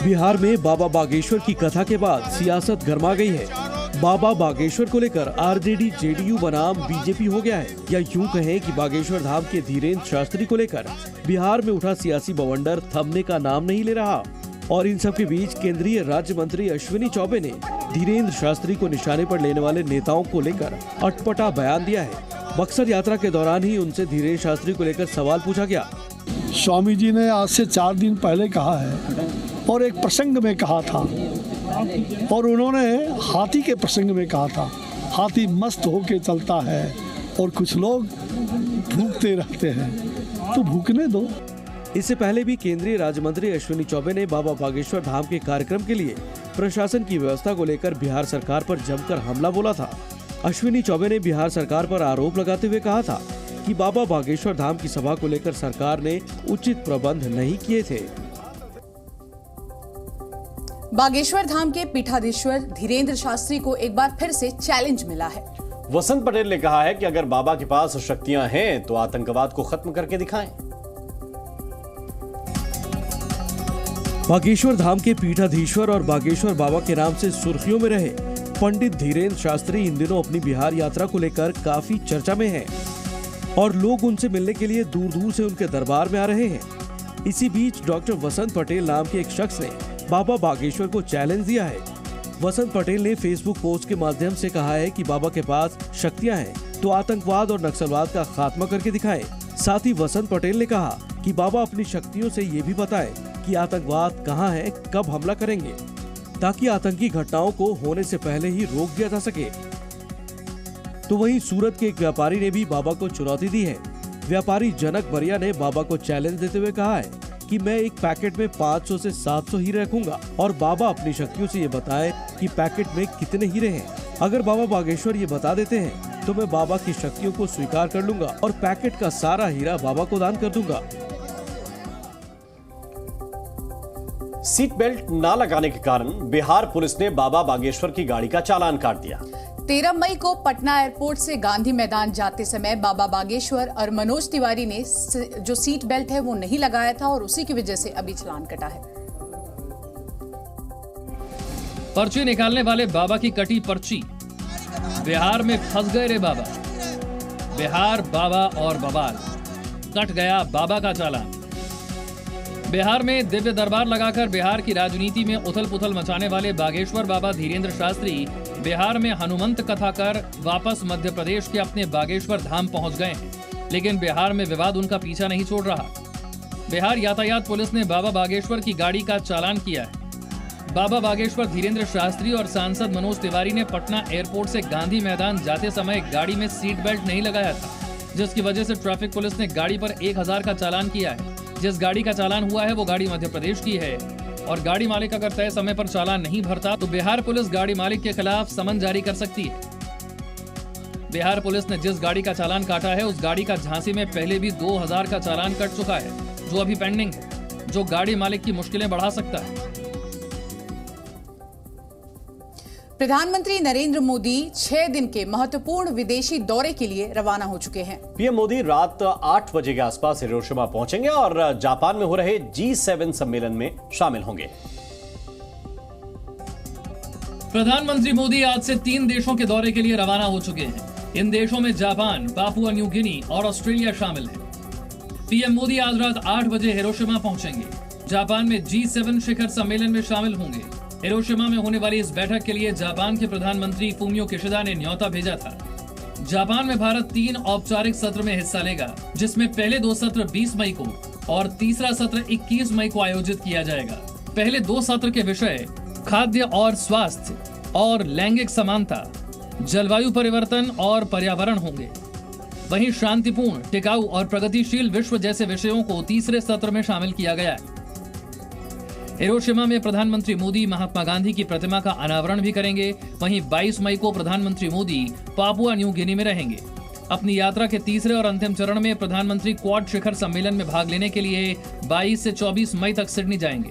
बिहार में बाबा बागेश्वर की कथा के बाद सियासत गर्मा गई है। बाबा बागेश्वर को लेकर आरजेडी जेडीयू बनाम बीजेपी हो गया है, या यूं कहें कि बागेश्वर धाम के धीरेन्द्र शास्त्री को लेकर बिहार में उठा सियासी बवंडर थमने का नाम नहीं ले रहा। और इन सब के बीच केंद्रीय राज्य मंत्री अश्विनी चौबे ने धीरेन्द्र शास्त्री को निशाने पर लेने वाले नेताओं को लेकर अटपटा बयान दिया है। बक्सर यात्रा के दौरान ही उनसे धीरेन्द्र शास्त्री को लेकर सवाल पूछा गया। स्वामी जी ने आज से 4 दिन पहले कहा है और एक प्रसंग में कहा था, और उन्होंने हाथी के प्रसंग में कहा था, हाथी मस्त होके चलता है और कुछ लोग भूखते रहते हैं, तो भूखने दो। इससे पहले भी केंद्रीय राज्य मंत्री अश्विनी चौबे ने बाबा बागेश्वर धाम के कार्यक्रम के लिए प्रशासन की व्यवस्था को लेकर बिहार सरकार पर जमकर हमला बोला था। अश्विनी चौबे ने बिहार सरकार पर आरोप लगाते हुए कहा था कि बाबा बागेश्वर धाम की सभा को लेकर सरकार ने उचित प्रबंध नहीं किए थे। बागेश्वर धाम के पीठाधीश्वर धीरेन्द्र शास्त्री को एक बार फिर से चैलेंज मिला है। वसंत पटेल ने कहा है कि अगर बाबा के पास शक्तियां हैं तो आतंकवाद को खत्म करके दिखाएं। बागेश्वर धाम के पीठाधीश्वर और बागेश्वर बाबा के नाम से सुर्खियों में रहे पंडित धीरेन्द्र शास्त्री इन दिनों अपनी बिहार यात्रा को लेकर काफी चर्चा में हैं और लोग उनसे मिलने के लिए दूर दूर से उनके दरबार में आ रहे हैं। इसी बीच डॉक्टर वसंत पटेल नाम के एक शख्स ने बाबा बागेश्वर को चैलेंज दिया है। वसंत पटेल ने फेसबुक पोस्ट के माध्यम से कहा है कि बाबा के पास शक्तियां हैं तो आतंकवाद और नक्सलवाद का खात्मा करके दिखाएं। साथ ही वसंत पटेल ने कहा कि बाबा अपनी शक्तियों से ये भी बताएं कि आतंकवाद कहां है, कब हमला करेंगे, ताकि आतंकी घटनाओं को होने से पहले ही रोक दिया जा सके। तो वहीं सूरत के एक व्यापारी ने भी बाबा को चुनौती दी है। व्यापारी जनक बरिया ने बाबा को चैलेंज देते हुए कहा है कि मैं एक पैकेट में 500 से 700 हीरे रखूंगा और बाबा अपनी शक्तियों से ये बताएं कि पैकेट में कितने हीरे हैं। अगर बाबा बागेश्वर ये बता देते हैं तो मैं बाबा की शक्तियों को स्वीकार कर लूंगा और पैकेट का सारा हीरा बाबा को दान कर दूंगा। सीट बेल्ट न लगाने के कारण बिहार पुलिस ने बाबा बागेश्वर की गाड़ी का चालान काट दिया। 13 मई को पटना एयरपोर्ट से गांधी मैदान जाते समय बाबा बागेश्वर और मनोज तिवारी ने जो सीट बेल्ट है वो नहीं लगाया था और उसी की वजह से अभी चालान कटा है। पर्ची निकालने वाले बाबा की कटी पर्ची। बिहार में फंस गए रे बाबा। बिहार बाबा और बवाल, कट गया बाबा का चालान। बिहार में दिव्य दरबार लगाकर बिहार की राजनीति में उथल पुथल मचाने वाले बागेश्वर बाबा धीरेन्द्र शास्त्री बिहार में हनुमंत कथा कर वापस मध्य प्रदेश के अपने बागेश्वर धाम पहुंच गए हैं, लेकिन बिहार में विवाद उनका पीछा नहीं छोड़ रहा। बिहार यातायात पुलिस ने बाबा बागेश्वर की गाड़ी का चालान किया है। बाबा बागेश्वर धीरेन्द्र शास्त्री और सांसद मनोज तिवारी ने पटना एयरपोर्ट से गांधी मैदान जाते समय गाड़ी में सीट बेल्ट नहीं लगाया था, जिसकी वजह से ट्रैफिक पुलिस ने गाड़ी पर 1000 का चालान किया है। जिस गाड़ी का चालान हुआ है वो गाड़ी मध्य प्रदेश की है और गाड़ी मालिक अगर तय समय पर चालान नहीं भरता तो बिहार पुलिस गाड़ी मालिक के खिलाफ समन जारी कर सकती है। बिहार पुलिस ने जिस गाड़ी का चालान काटा है उस गाड़ी का झांसी में पहले भी 2000 का चालान कट चुका है, जो अभी पेंडिंग है, जो गाड़ी मालिक की मुश्किलें बढ़ा सकता है। प्रधानमंत्री नरेंद्र मोदी 6 दिन के महत्वपूर्ण विदेशी दौरे के लिए रवाना हो चुके हैं। पीएम मोदी रात 8 बजे के आसपास हिरोशिमा पहुंचेंगे और जापान में हो रहे G7 सम्मेलन में शामिल होंगे। प्रधानमंत्री मोदी आज से 3 देशों के दौरे के लिए रवाना हो चुके हैं। इन देशों में जापान, पापुआ न्यू गिनी और ऑस्ट्रेलिया शामिल है। पीएम मोदी आज रात 8 बजे हिरोशिमा पहुंचेंगे। जापान में G7 शिखर सम्मेलन में शामिल होंगे। हिरोशिमा में होने वाली इस बैठक के लिए जापान के प्रधानमंत्री फूमियो किशिदा ने न्योता भेजा था। जापान में भारत 3 औपचारिक सत्र में हिस्सा लेगा, जिसमें पहले 2 सत्र 20 मई को और तीसरा सत्र 21 मई को आयोजित किया जाएगा। पहले 2 सत्र के विषय खाद्य और स्वास्थ्य और लैंगिक समानता, जलवायु परिवर्तन और पर्यावरण होंगे। वहीं शांतिपूर्ण, टिकाऊ और प्रगतिशील विश्व जैसे विषयों को तीसरे सत्र में शामिल किया गया है। हिरोशिमा में प्रधानमंत्री मोदी महात्मा गांधी की प्रतिमा का अनावरण भी करेंगे। वहीं 22 मई को प्रधानमंत्री मोदी पापुआ न्यू गिनी में रहेंगे। अपनी यात्रा के तीसरे और अंतिम चरण में प्रधानमंत्री क्वाड शिखर सम्मेलन में भाग लेने के लिए 22 से 24 मई तक सिडनी जाएंगे।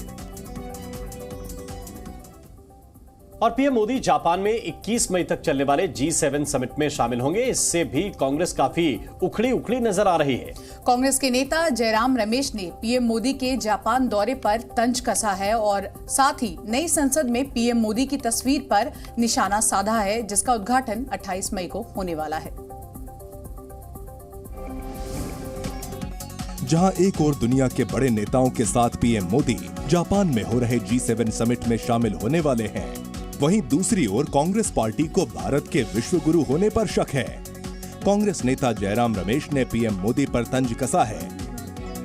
और पीएम मोदी जापान में 21 मई तक चलने वाले G7 समिट में शामिल होंगे। इससे भी कांग्रेस काफी उखड़ी नजर आ रही है। कांग्रेस के नेता जयराम रमेश ने पीएम मोदी के जापान दौरे पर तंज कसा है और साथ ही नई संसद में पीएम मोदी की तस्वीर पर निशाना साधा है, जिसका उद्घाटन 28 मई को होने वाला है। जहां एक और दुनिया के बड़े नेताओं के साथ पीएम मोदी जापान में हो रहे G7 समिट में शामिल होने वाले हैं, वहीं दूसरी ओर कांग्रेस पार्टी को भारत के विश्व गुरु होने पर शक है। कांग्रेस नेता जयराम रमेश ने पीएम मोदी पर तंज कसा है।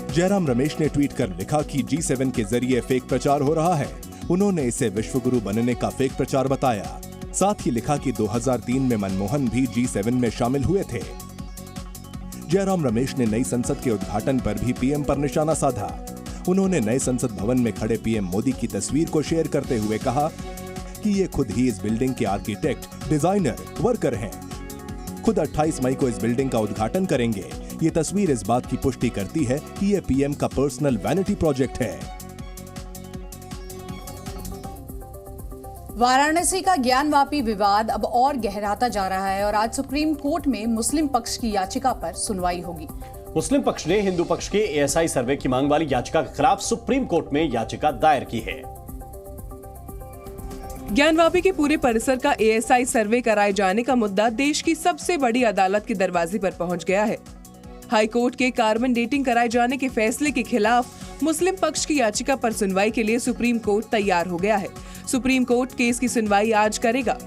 जयराम रमेश ने ट्वीट कर लिखा कि G7 के जरिए फेक प्रचार हो रहा है। उन्होंने इसे विश्व गुरु बनने का फेक प्रचार बताया। साथ ही लिखा कि 2003 में मनमोहन भी G7 में शामिल हुए थे। जयराम रमेश ने नई संसद के उद्घाटन पर भी पीएम पर निशाना साधा। उन्होंने नए संसद भवन में खड़े पीएम मोदी की तस्वीर को शेयर करते हुए कहा कि ये खुद ही इस बिल्डिंग के आर्किटेक्ट, डिजाइनर, वर्कर हैं। खुद 28 मई को इस बिल्डिंग का उद्घाटन करेंगे। ये तस्वीर इस बात की पुष्टि करती है कि ये पीएम का पर्सनल वैनिटी प्रोजेक्ट है। वाराणसी का ज्ञानवापी विवाद अब और गहराता जा रहा है और आज सुप्रीम कोर्ट में मुस्लिम पक्ष की याचिका पर सुनवाई होगी। मुस्लिम पक्ष ने हिंदू पक्ष के ASI सर्वे की मांग वाली याचिका के खिलाफ सुप्रीम कोर्ट में याचिका दायर की है। ज्ञानवापी के पूरे परिसर का ASI सर्वे कराए जाने का मुद्दा देश की सबसे बड़ी अदालत के दरवाजे पर पहुंच गया है। हाई कोर्ट के कार्बन डेटिंग कराए जाने के फैसले के खिलाफ मुस्लिम पक्ष की याचिका पर सुनवाई के लिए सुप्रीम कोर्ट तैयार हो गया है। सुप्रीम कोर्ट केस की सुनवाई आज करेगा।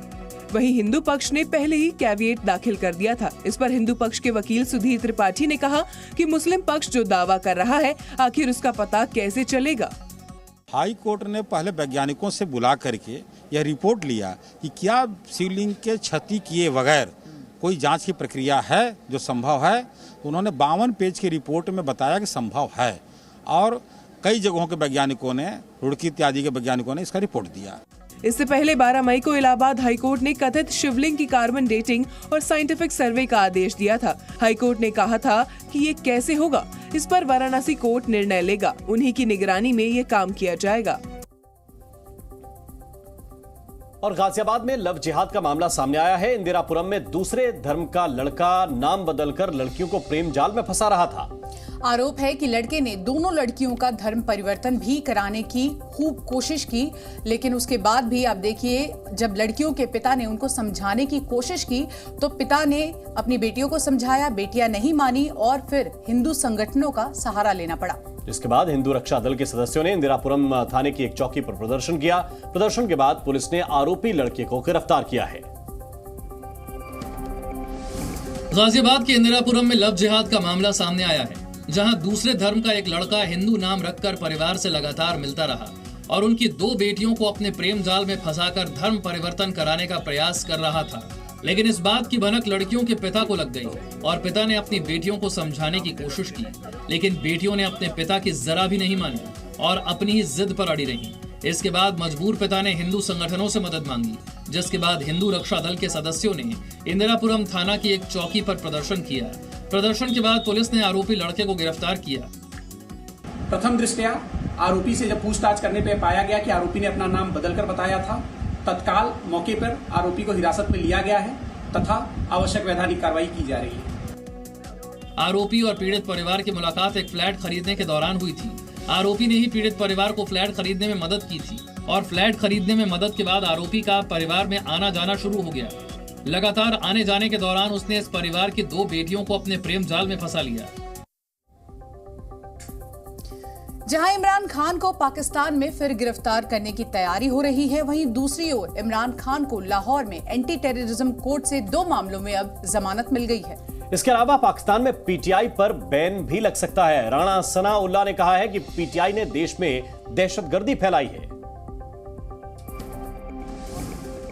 वहीं हिंदू पक्ष ने पहले ही कैविएट दाखिल कर दिया था। इस पर हिंदू पक्ष के वकील सुधीर त्रिपाठी ने कहा कि मुस्लिम पक्ष जो दावा कर रहा है, आखिर उसका पता कैसे चलेगा। हाई कोर्ट ने पहले वैज्ञानिकों से बुला करके यह रिपोर्ट लिया कि क्या शिवलिंग के क्षति किए बगैर कोई जांच की प्रक्रिया है जो संभव है। उन्होंने 52 पेज की रिपोर्ट में बताया कि संभव है और कई जगहों के वैज्ञानिकों ने, रुड़की इत्यादि के वैज्ञानिकों ने इसका रिपोर्ट दिया। इससे पहले 12 मई को इलाहाबाद हाईकोर्ट ने कथित शिवलिंग की कार्बन डेटिंग और साइंटिफिक सर्वे का आदेश दिया था। हाईकोर्ट ने कहा था कि ये कैसे होगा, इस पर वाराणसी कोर्ट निर्णय लेगा। उन्हीं की निगरानी में ये काम किया जाएगा। और गाजियाबाद में लव जिहाद का मामला सामने आया है। इंदिरापुरम में दूसरे धर्म का लड़का नाम बदलकर लड़कियों को प्रेम जाल में फंसा रहा था। आरोप है कि लड़के ने दोनों लड़कियों का धर्म परिवर्तन भी कराने की खूब कोशिश की, लेकिन उसके बाद भी अब देखिए, जब लड़कियों के पिता ने उनको समझाने की कोशिश की तो पिता ने अपनी बेटियों को समझाया, बेटियां नहीं मानी और फिर हिंदू संगठनों का सहारा लेना पड़ा। इसके बाद हिंदू रक्षा दल के सदस्यों ने इंदिरापुरम थाने की एक चौकी पर प्रदर्शन किया। प्रदर्शन के बाद पुलिस ने आरोपी लड़के को गिरफ्तार किया है। गाजियाबाद के इंदिरापुरम में लव जिहाद का मामला सामने आया है, जहां दूसरे धर्म का एक लड़का हिंदू नाम रखकर परिवार से लगातार मिलता रहा और उनकी 2 बेटियों को अपने प्रेम जाल में फंसाकर धर्म परिवर्तन कराने का प्रयास कर रहा था। लेकिन इस बात की भनक लड़कियों के पिता को लग गई और पिता ने अपनी बेटियों को समझाने की कोशिश की, लेकिन बेटियों ने अपने पिता की जरा भी नहीं मानी और अपनी ही जिद पर अड़ी रही। इसके बाद मजबूर पिता ने हिंदू संगठनों से मदद मांगी, जिसके बाद हिंदू रक्षा दल के सदस्यों ने इंदिरापुरम थाना की एक चौकी पर प्रदर्शन किया। प्रदर्शन के बाद पुलिस ने आरोपी लड़के को गिरफ्तार किया। प्रथम दृष्टया आरोपी से जब पूछताछ करने पे पाया गया कि आरोपी ने अपना नाम बदलकर बताया था, तत्काल मौके पर आरोपी को हिरासत में लिया गया है तथा आवश्यक वैधानिक कार्रवाई की जा रही है। आरोपी और पीड़ित परिवार की मुलाकात एक फ्लैट खरीदने के दौरान हुई थी। आरोपी ने ही पीड़ित परिवार को फ्लैट खरीदने में मदद की थी और फ्लैट खरीदने में मदद के बाद आरोपी का परिवार में आना जाना शुरू हो गया। लगातार आने जाने के दौरान उसने इस परिवार की 2 बेटियों को अपने प्रेम जाल में फंसा लिया। जहां इमरान खान को पाकिस्तान में फिर गिरफ्तार करने की तैयारी हो रही है, वहीं दूसरी ओर इमरान खान को लाहौर में एंटी टेररिज्म कोर्ट से 2 मामलों में अब जमानत मिल गई है। इसके अलावा पाकिस्तान में पीटीआई पर बैन भी लग सकता है। राणा सनाउल्लाह ने कहा है कि पीटीआई ने देश में दहशतगर्दी फैलाई है।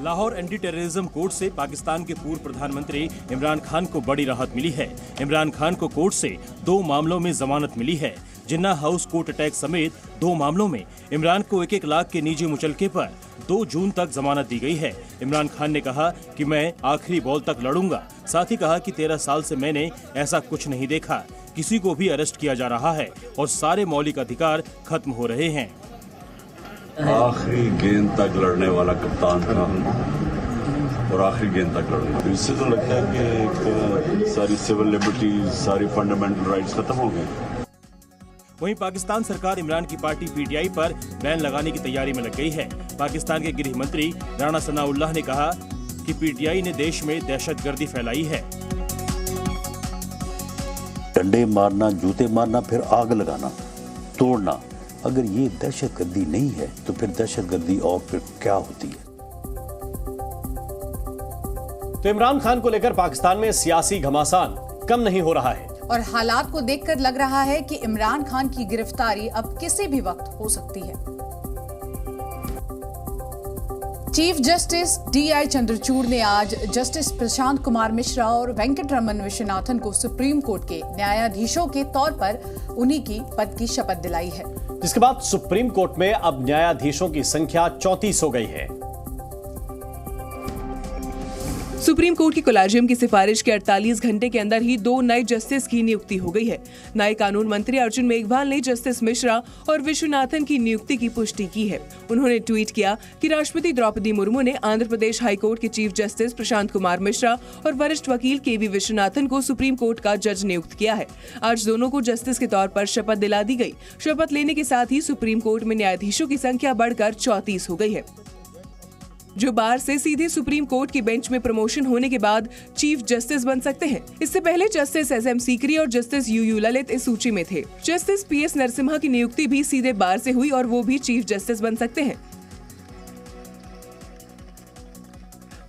लाहौर एंटी टेररिज्म कोर्ट से पाकिस्तान के पूर्व प्रधानमंत्री इमरान खान को बड़ी राहत मिली है। इमरान खान को कोर्ट से 2 मामलों में जमानत मिली है। जिन्ना हाउस कोर्ट अटैक समेत 2 मामलों में इमरान को 1-1 लाख के निजी मुचलके पर 2 जून तक जमानत दी गई है। इमरान खान ने कहा कि मैं आखिरी बॉल तक लड़ूंगा। साथ ही कहा कि 13 साल से मैंने ऐसा कुछ नहीं देखा, किसी को भी अरेस्ट किया जा रहा है और सारे मौलिक अधिकार खत्म हो रहे हैं। आखिरी गेंद तक लड़ने वाला कप्तान था और आखिरी गेंद तक लड़ना। इससे तो लगता है कि एक सारी सिविल लिबर्टीज, सारी फंडामेंटल राइट्स खत्म हो गए। वहीं पाकिस्तान सरकार इमरान की पार्टी पीटीआई पर बैन लगाने की तैयारी में लग गई है। पाकिस्तान के गृह मंत्री राणा सनाउल्लाह ने कहा कि पीटीआई ने देश में दहशतगर्दी फैलाई है। डंडे मारना, जूते मारना, फिर आग लगाना, तोड़ना, अगर ये दहशतगर्दी नहीं है तो फिर दहशतगर्दी और फिर क्या होती है? तो इमरान खान को लेकर पाकिस्तान में सियासी घमासान कम नहीं हो रहा है और हालात को देखकर लग रहा है कि इमरान खान की गिरफ्तारी अब किसी भी वक्त हो सकती है। चीफ जस्टिस डीआई चंद्रचूड़ ने आज जस्टिस प्रशांत कुमार मिश्रा और वेंकटरमन विश्वनाथन को सुप्रीम कोर्ट के न्यायाधीशों के तौर पर उन्हीं की पद की शपथ दिलाई है, जिसके बाद सुप्रीम कोर्ट में अब न्यायाधीशों की संख्या 34 हो गई है। सुप्रीम कोर्ट की कोलेजियम की सिफारिश के 48 घंटे के अंदर ही 2 नए जस्टिस की नियुक्ति हो गई है। नए कानून मंत्री अर्जुन मेघवाल ने जस्टिस मिश्रा और विश्वनाथन की नियुक्ति की पुष्टि की है। उन्होंने ट्वीट किया कि राष्ट्रपति द्रौपदी मुर्मू ने आंध्र प्रदेश हाई कोर्ट के चीफ जस्टिस प्रशांत कुमार मिश्रा और वरिष्ठ वकील केवी विश्वनाथन को सुप्रीम कोर्ट का जज नियुक्त किया है। आज दोनों को जस्टिस के तौर पर शपथ दिला दी गई। शपथ लेने के साथ ही सुप्रीम कोर्ट में न्यायाधीशों की संख्या बढ़कर 34 हो गई है, जो बार से सीधे सुप्रीम कोर्ट की बेंच में प्रमोशन होने के बाद चीफ जस्टिस बन सकते हैं। इससे पहले जस्टिस एसएम सीकरी और जस्टिस यूयू ललित इस सूची में थे। जस्टिस पीएस नरसिम्हा की नियुक्ति भी सीधे बार से हुई और वो भी चीफ जस्टिस बन सकते हैं।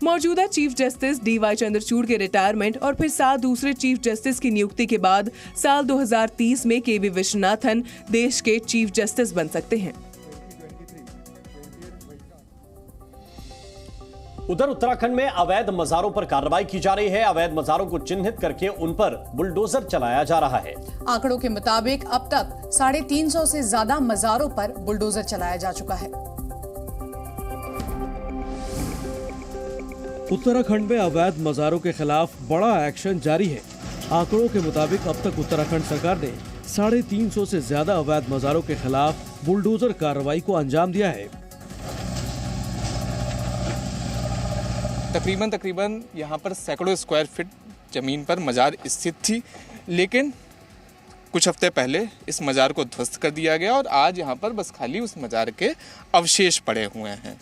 मौजूदा चीफ जस्टिस डीवाई चंद्रचूड़ के रिटायरमेंट और फिर 7 दूसरे चीफ जस्टिस की नियुक्ति के बाद साल 2030 में केवी विश्वनाथन देश के चीफ जस्टिस बन सकते हैं। उधर उत्तराखंड में अवैध मजारों पर कार्रवाई की जा रही है। अवैध मजारों को चिन्हित करके उन पर बुलडोजर चलाया जा रहा है। आंकड़ों के मुताबिक अब तक 350 से ज्यादा मजारों पर बुलडोजर चलाया जा चुका है। उत्तराखंड में अवैध मजारों के खिलाफ बड़ा एक्शन जारी है। आंकड़ों के मुताबिक अब तक उत्तराखंड सरकार ने 350 से ज्यादा अवैध मजारों के खिलाफ बुलडोजर कार्रवाई को अंजाम दिया है। तकरीबन यहाँ पर सैकड़ों स्क्वायर फीट ज़मीन पर मज़ार स्थित थी, लेकिन कुछ हफ्ते पहले इस मज़ार को ध्वस्त कर दिया गया और आज यहाँ पर बस खाली उस मज़ार के अवशेष पड़े हुए हैं।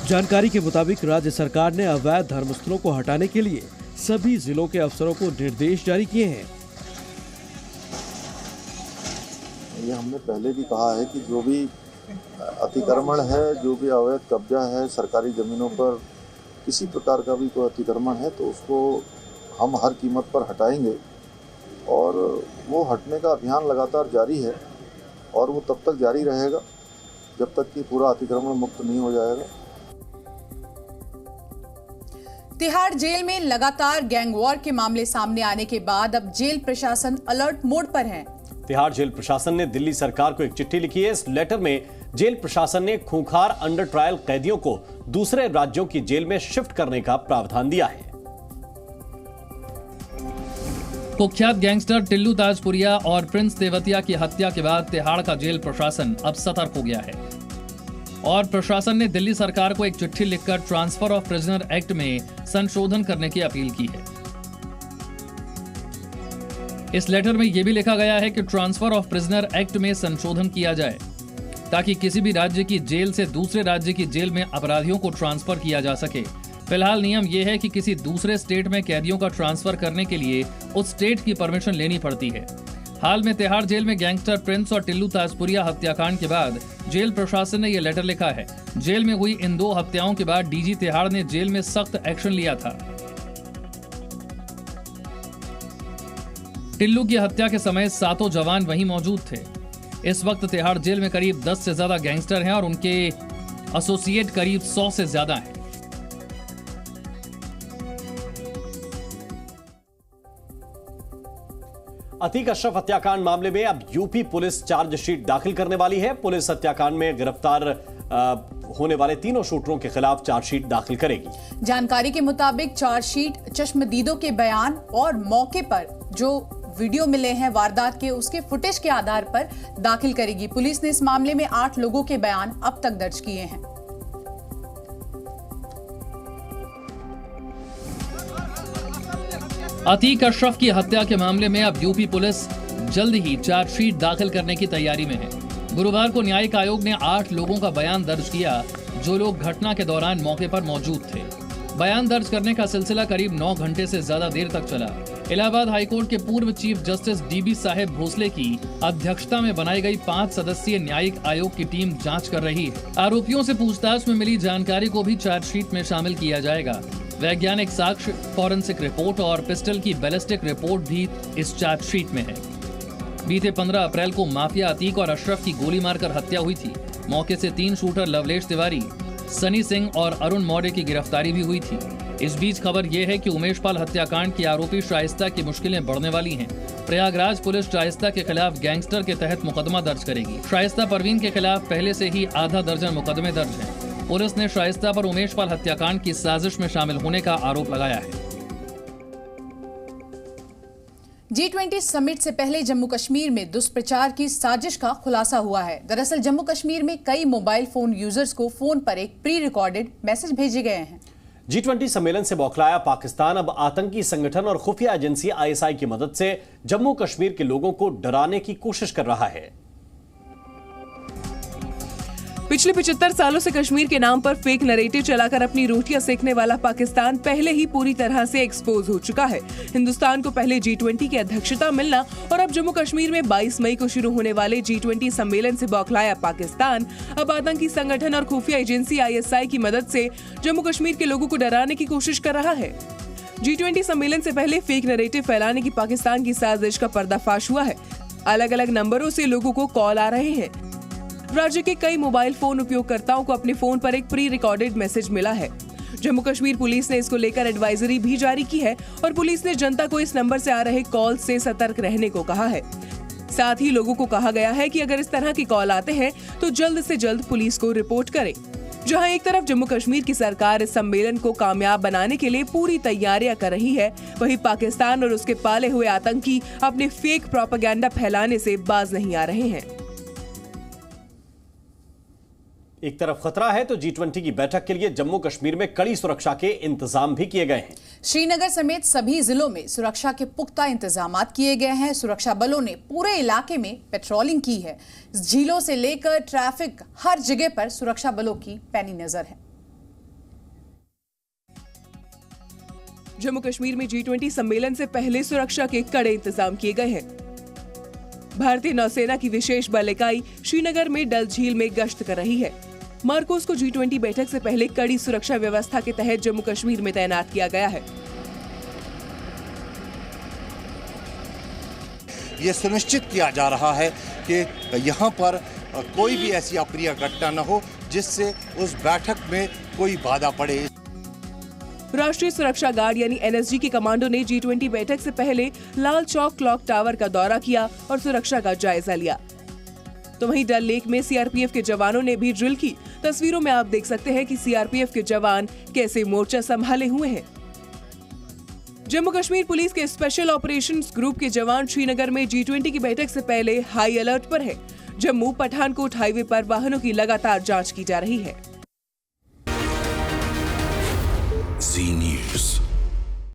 जानकारी के मुताबिक राज्य सरकार ने अवैध धर्मस्थलों को हटाने के लिए सभी जिलों के अफसरों को निर्देश जारी किए हैं। ये हमने पहले भी कहा है कि जो भी अतिक्रमण है, जो भी अवैध कब्जा है सरकारी ज़मीनों पर, किसी प्रकार का भी कोई अतिक्रमण है तो उसको हम हर कीमत पर हटाएंगे और वो हटने का अभियान लगातार जारी है और वो तब तक जारी रहेगा जब तक कि पूरा अतिक्रमण मुक्त नहीं हो जाएगा। तिहाड़ जेल में लगातार गैंग वॉर के मामले सामने आने के बाद अब जेल प्रशासन अलर्ट मोड पर है। तिहाड़ जेल प्रशासन ने दिल्ली सरकार को एक चिट्ठी लिखी है। इस लेटर में जेल प्रशासन ने खूंखार अंडर ट्रायल कैदियों को दूसरे राज्यों की जेल में शिफ्ट करने का प्रावधान दिया है। कुख्यात गैंगस्टर टिल्लू ताजपुरिया और प्रिंस तेवतिया की हत्या के बाद तिहाड़ का जेल प्रशासन अब सतर्क हो गया है और प्रशासन ने दिल्ली सरकार को एक चिट्ठी लिखकर ट्रांसफर ऑफ प्रिजनर एक्ट में संशोधन करने की अपील की है। इस लेटर में यह भी लिखा गया है कि ट्रांसफर ऑफ प्रिजनर एक्ट में संशोधन किया जाए ताकि किसी भी राज्य की जेल से दूसरे राज्य की जेल में अपराधियों को ट्रांसफर किया जा सके। फिलहाल नियम यह है कि किसी दूसरे स्टेट में कैदियों का ट्रांसफर करने के लिए उस स्टेट की परमिशन लेनी पड़ती है। हाल में तिहाड़ जेल में गैंगस्टर प्रिंस और टिल्लू ताजपुरिया हत्याकांड के बाद जेल प्रशासन ने यह लेटर लिखा है। जेल में हुई इन 2 हत्याओं के बाद डीजी तिहाड़ ने जेल में सख्त एक्शन लिया था। टिल्लू की हत्या के समय 7 जवान वहीं मौजूद थे। इस वक्त तिहाड़ जेल में करीब 10 से ज्यादा गैंगस्टर हैं और उनके एसोसिएट करीब 100 से ज्यादा हैं। अतीक अशरफ हत्याकांड मामले में अब यूपी पुलिस चार्जशीट दाखिल करने वाली है। पुलिस हत्याकांड में गिरफ्तार होने वाले 3 शूटरों के खिलाफ चार्जशीट दाखिल करेगी। जानकारी के मुताबिक चार्जशीट चश्मदीदों के बयान और मौके पर जो वीडियो मिले हैं वारदात के, उसके फुटेज के आधार पर दाखिल करेगी। पुलिस ने इस मामले में 8 लोगों के बयान अब तक दर्ज किए हैं। अतीक अशरफ की हत्या के मामले में अब यूपी पुलिस जल्द ही चार्जशीट दाखिल करने की तैयारी में है। गुरुवार को न्यायिक आयोग ने 8 लोगों का बयान दर्ज किया जो लोग घटना के दौरान मौके पर मौजूद थे। बयान दर्ज करने का सिलसिला करीब 9 घंटे से ज्यादा देर तक चला। इलाहाबाद हाईकोर्ट के पूर्व चीफ जस्टिस डीबी साहेब भोसले की अध्यक्षता में बनाई गई 5 सदस्यीय न्यायिक आयोग की टीम जांच कर रही है। आरोपियों से पूछताछ में मिली जानकारी को भी चार्जशीट में शामिल किया जाएगा। वैज्ञानिक साक्ष्य, फॉरेंसिक रिपोर्ट और पिस्टल की बैलिस्टिक रिपोर्ट भी इस चार्जशीट में है। बीते 15 अप्रैल को माफिया अतीक और अशरफ की गोली मारकर हत्या हुई थी। मौके से 3 शूटर लवलेश तिवारी, सनी सिंह और अरुण मौर्य की गिरफ्तारी भी हुई थी। इस बीच खबर यह है कि उमेश पाल हत्याकांड के आरोपी शाइस्ता की मुश्किलें बढ़ने वाली हैं। प्रयागराज पुलिस शाइस्ता के खिलाफ गैंगस्टर के तहत मुकदमा दर्ज करेगी। शाइस्ता परवीन के खिलाफ पहले से ही आधा दर्जन मुकदमे दर्ज हैं। पुलिस ने शाइस्ता पर उमेश पाल हत्याकांड की साजिश में शामिल होने का आरोप लगाया है। G20 समिट से पहले जम्मू कश्मीर में दुष्प्रचार की साजिश का खुलासा हुआ है। दरअसल जम्मू कश्मीर में कई मोबाइल फोन यूजर्स को फोन पर एक प्री रिकॉर्डेड मैसेज भेजे गए हैं। G20 सम्मेलन से बौखलाया पाकिस्तान अब आतंकी संगठन और खुफिया एजेंसी ISI की मदद से जम्मू कश्मीर के लोगों को डराने की कोशिश कर रहा है। पिछले 75 सालों से कश्मीर के नाम पर फेक नैरेटिव चलाकर अपनी रोटियां सेकने वाला पाकिस्तान पहले ही पूरी तरह से एक्सपोज हो चुका है। हिंदुस्तान को पहले G20 की अध्यक्षता मिलना और अब जम्मू कश्मीर में 22 मई को शुरू होने वाले G20 सम्मेलन से बौखलाया पाकिस्तान अब आतंकी संगठन और खुफिया एजेंसी ISI की मदद से जम्मू कश्मीर के लोगों को डराने की कोशिश कर रहा है। G20 सम्मेलन से पहले फेक नैरेटिव फैलाने की पाकिस्तान की साजिश का पर्दाफाश हुआ है। अलग अलग नंबरों से लोगों को कॉल आ रहे हैं। राज्य के कई मोबाइल फोन उपयोगकर्ताओं को अपने फोन पर एक प्री रिकॉर्डेड मैसेज मिला है। जम्मू कश्मीर पुलिस ने इसको लेकर एडवाइजरी भी जारी की है और पुलिस ने जनता को इस नंबर से आ रहे कॉल से सतर्क रहने को कहा है। साथ ही लोगों को कहा गया है कि अगर इस तरह की कॉल आते हैं तो जल्द से जल्द पुलिस को रिपोर्ट करें। जहां एक तरफ जम्मू कश्मीर की सरकार इस सम्मेलन को कामयाब बनाने के लिए पूरी तैयारियां कर रही है, वहीं पाकिस्तान और उसके पाले हुए आतंकी अपने फेक प्रोपेगेंडा फैलाने से बाज नहीं आ रहे हैं। एक तरफ खतरा है तो G20 की बैठक के लिए जम्मू कश्मीर में कड़ी सुरक्षा के इंतजाम भी किए गए हैं। श्रीनगर समेत सभी जिलों में सुरक्षा के पुख्ता इंतजामात किए गए हैं। सुरक्षा बलों ने पूरे इलाके में पेट्रोलिंग की है। झीलों से लेकर ट्रैफिक हर जगह पर सुरक्षा बलों की पैनी नजर है। जम्मू कश्मीर में G20 सम्मेलन से पहले सुरक्षा के कड़े इंतजाम किए गए हैं। भारतीय नौसेना की विशेष बल इकाई श्रीनगर में डल झील में गश्त कर रही है। मार्कोस को G20 बैठक से पहले कड़ी सुरक्षा व्यवस्था के तहत जम्मू कश्मीर में तैनात किया गया है। ये सुनिश्चित किया जा रहा है कि यहाँ पर कोई भी ऐसी अप्रिय घटना न हो जिससे उस बैठक में कोई बाधा पड़े। राष्ट्रीय सुरक्षा गार्ड यानी NSG के कमांडो ने G20 बैठक से पहले लाल चौक क्लॉक टावर का दौरा किया और सुरक्षा का जायजा लिया। तो वहीं डल लेक में CRPF के जवानों ने भी ड्रिल की। तस्वीरों में आप देख सकते हैं कि CRPF के जवान कैसे मोर्चा संभाले हुए हैं। जम्मू कश्मीर पुलिस के स्पेशल ऑपरेशंस ग्रुप के जवान श्रीनगर में G20 की बैठक से पहले हाई अलर्ट पर है। जम्मू पठानकोट हाईवे पर वाहनों की लगातार जांच की जा रही है।